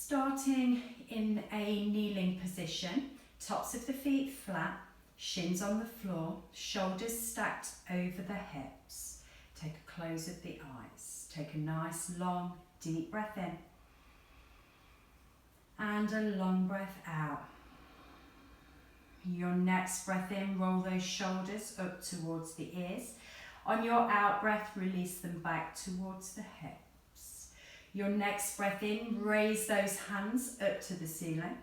Starting in a kneeling position, tops of the feet flat, shins on the floor, shoulders stacked over the hips. Take a close of the eyes. Take a nice long deep breath in and a long breath out. Your next breath in, roll those shoulders up towards the ears. On your out breath, release them back towards the hips. Your next breath in, raise those hands up to the ceiling.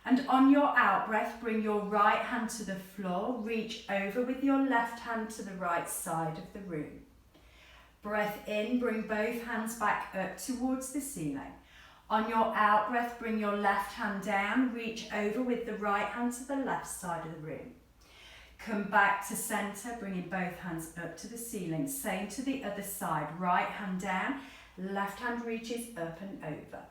And on your out breath, bring your right hand to the floor. Reach over with your left hand to the right side of the room. Breath in, bring both hands back up towards the ceiling. On your out breath, bring your left hand down. Reach over with the right hand to the left side of the room. Come back to centre, bringing both hands up to the ceiling. Same to the other side. Right hand down, left hand reaches up and over.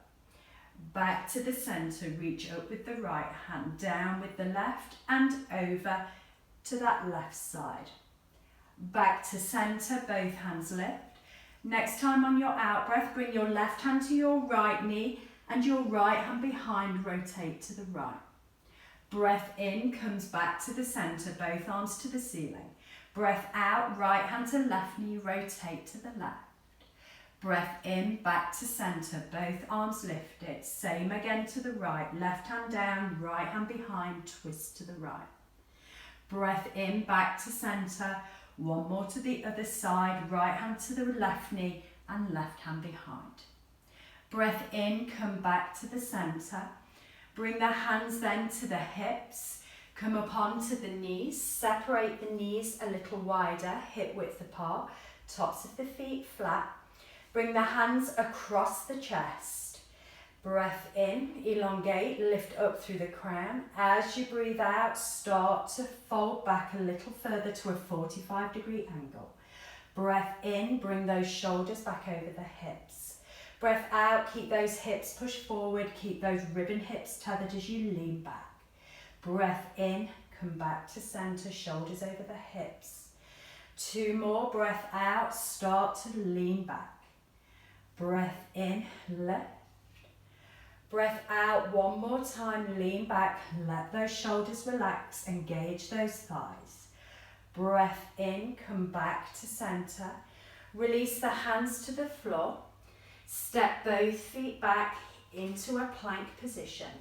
Back to the centre, reach up with the right hand, down with the left and over to that left side. Back to centre, both hands lift. Next time on your out breath, bring your left hand to your right knee and your right hand behind, rotate to the right. Breath in, comes back to the centre, both arms to the ceiling. Breath out, right hand to left knee, rotate to the left. Breath in, back to centre, both arms lifted. Same again to the right, left hand down, right hand behind, twist to the right. Breath in, back to centre, one more to the other side, right hand to the left knee and left hand behind. Breath in, come back to the centre. Bring the hands then to the hips, come up onto the knees, separate the knees a little wider, hip width apart, tops of the feet flat. Bring the hands across the chest. Breath in, elongate, lift up through the crown. As you breathe out, start to fold back a little further to a 45-degree angle. Breath in, bring those shoulders back over the hips. Breath out, keep those hips pushed forward, keep those ribbon hips tethered as you lean back. Breath in, come back to centre, shoulders over the hips. Two more, breath out, start to lean back. Breath in, lift. Breath out, one more time, lean back, let those shoulders relax, engage those thighs. Breath in, come back to centre. Release the hands to the floor. Step both feet back into a plank position.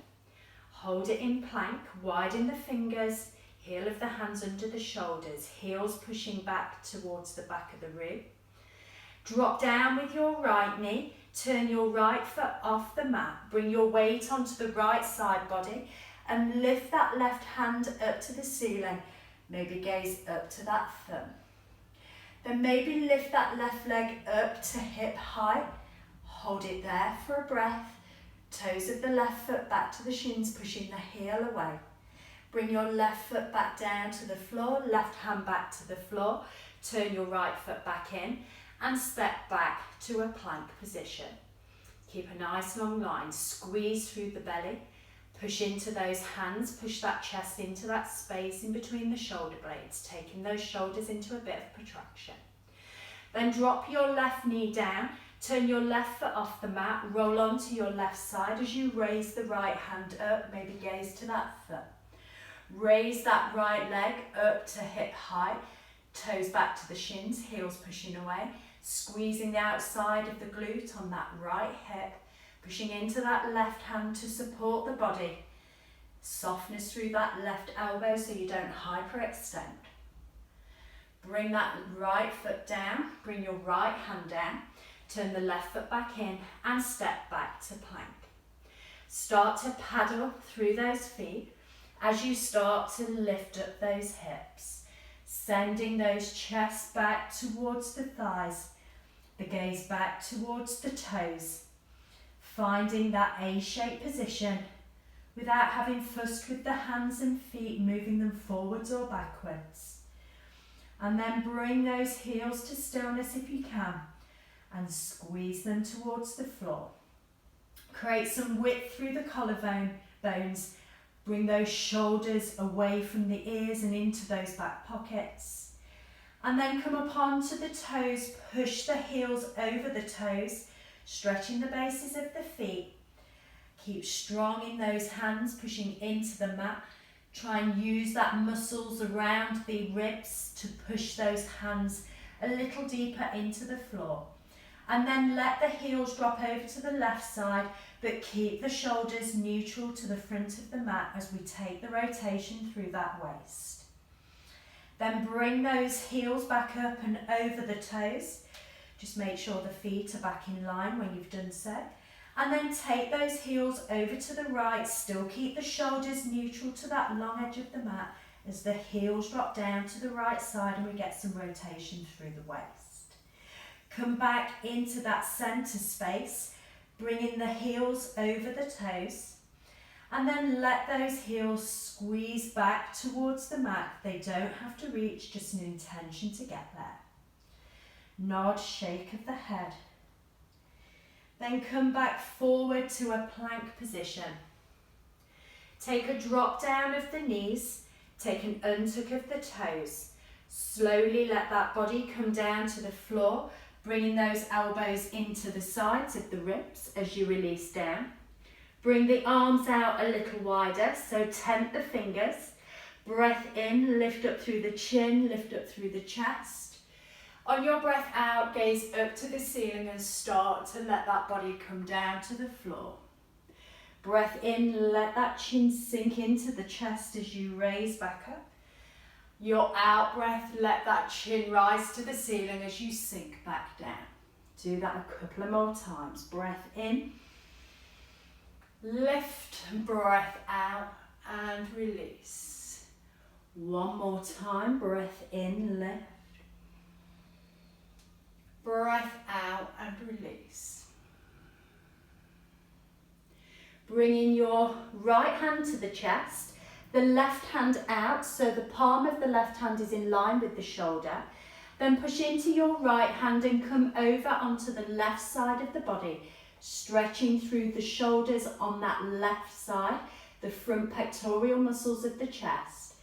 Hold it in plank, widen the fingers, heel of the hands under the shoulders, heels pushing back towards the back of the rib. Drop down with your right knee, turn your right foot off the mat, bring your weight onto the right side body and lift that left hand up to the ceiling. Maybe gaze up to that thumb. Then maybe lift that left leg up to hip height. Hold it there for a breath. Toes of the left foot back to the shins, pushing the heel away. Bring your left foot back down to the floor, left hand back to the floor. Turn your right foot back in and step back to a plank position. Keep a nice long line, squeeze through the belly, push into those hands, push that chest into that space in between the shoulder blades, taking those shoulders into a bit of protraction. Then drop your left knee down, turn your left foot off the mat, roll onto your left side as you raise the right hand up, maybe gaze to that thumb. Raise that right leg up to hip height, toes back to the shins, heels pushing away, squeezing the outside of the glute on that right hip, pushing into that left hand to support the body. Softness through that left elbow so you don't hyperextend. Bring that right foot down, bring your right hand down, turn the left foot back in and step back to plank. Start to paddle through those feet as you start to lift up those hips. Sending those chests back towards the thighs, the gaze back towards the toes. Finding that A-shaped position without having fussed with the hands and feet, moving them forwards or backwards. And then bring those heels to stillness if you can and squeeze them towards the floor. Create some width through the collarbone bones. Bring those shoulders away from the ears and into those back pockets. And then come up onto the toes, push the heels over the toes, stretching the bases of the feet. Keep strong in those hands, pushing into the mat. Try and use that muscles around the ribs to push those hands a little deeper into the floor. And then let the heels drop over to the left side, but keep the shoulders neutral to the front of the mat as we take the rotation through that waist. Then bring those heels back up and over the toes. Just make sure the feet are back in line when you've done so. And then take those heels over to the right. Still keep the shoulders neutral to that long edge of the mat as the heels drop down to the right side and we get some rotation through the waist. Come back into that center space, bringing the heels over the toes. And then let those heels squeeze back towards the mat. They don't have to reach, just an intention to get there. Nod, shake of the head. Then come back forward to a plank position. Take a drop down of the knees, take an untuck of the toes. Slowly let that body come down to the floor, bringing those elbows into the sides of the ribs as you release down. Bring the arms out a little wider, so tent the fingers. Breath in, lift up through the chin, lift up through the chest. On your breath out, gaze up to the ceiling and start to let that body come down to the floor. Breath in, let that chin sink into the chest as you raise back up. Your out breath, let that chin rise to the ceiling as you sink back down. Do that a couple of more times. Breath in, lift, breath out and release. One more time, breath in, lift. Breath out and release. Bringing your right hand to the chest, the left hand out, so the palm of the left hand is in line with the shoulder. Then push into your right hand and come over onto the left side of the body, stretching through the shoulders on that left side, the front pectoral muscles of the chest.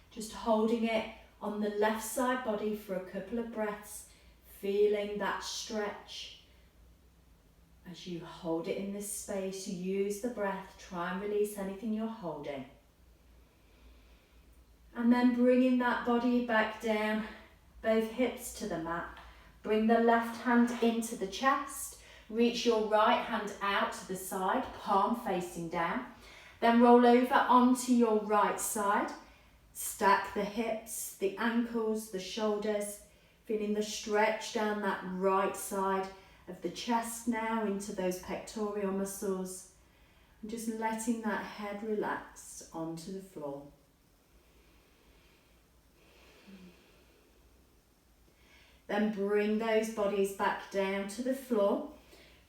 Just holding it on the left side body for a couple of breaths. Feeling that stretch as you hold it in this space. Use the breath, try and release anything you're holding. And then bringing that body back down, both hips to the mat. Bring the left hand into the chest, reach your right hand out to the side, palm facing down. Then roll over onto your right side. Stack the hips, the ankles, the shoulders. Feeling the stretch down that right side of the chest now into those pectoral muscles. And just letting that head relax onto the floor. Then bring those bodies back down to the floor.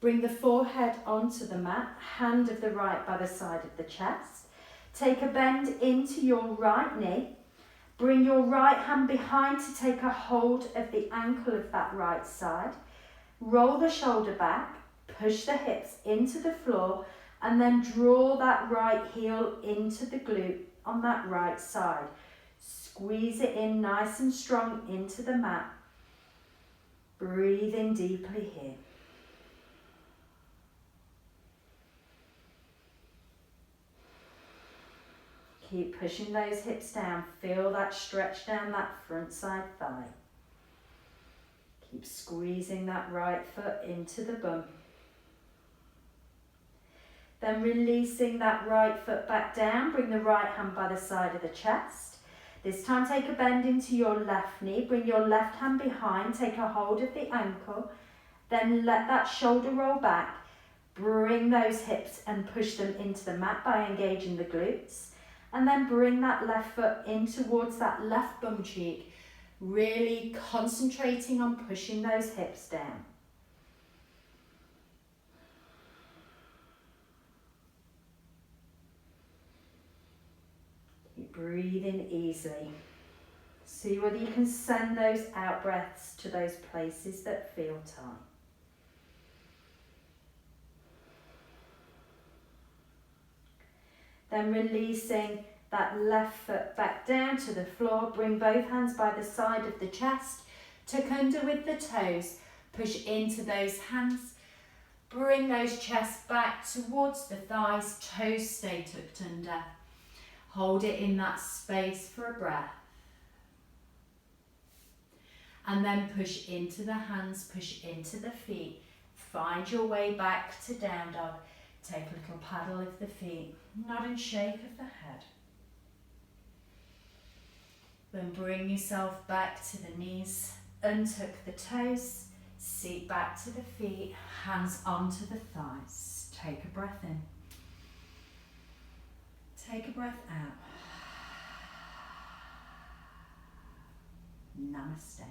Bring the forehead onto the mat, hand of the right by the side of the chest. Take a bend into your right knee. Bring your right hand behind to take a hold of the ankle of that right side. Roll the shoulder back, push the hips into the floor, and then draw that right heel into the glute on that right side. Squeeze it in nice and strong into the mat. Breathe in deeply here. Keep pushing those hips down. Feel that stretch down that front side thigh. Keep squeezing that right foot into the bum. Then releasing that right foot back down. Bring the right hand by the side of the chest. This time take a bend into your left knee. Bring your left hand behind. Take a hold of the ankle. Then let that shoulder roll back. Bring those hips and push them into the mat by engaging the glutes. And then bring that left foot in towards that left bum cheek, really concentrating on pushing those hips down. Keep breathing easily. See whether you can send those out breaths to those places that feel tight. Then releasing that left foot back down to the floor. Bring both hands by the side of the chest. Tuck under with the toes. Push into those hands. Bring those chests back towards the thighs, toes stay tucked under. Hold it in that space for a breath. And then push into the hands, push into the feet. Find your way back to down dog. Take a little paddle of the feet, nod and shake of the head. Then bring yourself back to the knees, untuck the toes, seat back to the feet, hands onto the thighs. Take a breath in. Take a breath out. Namaste.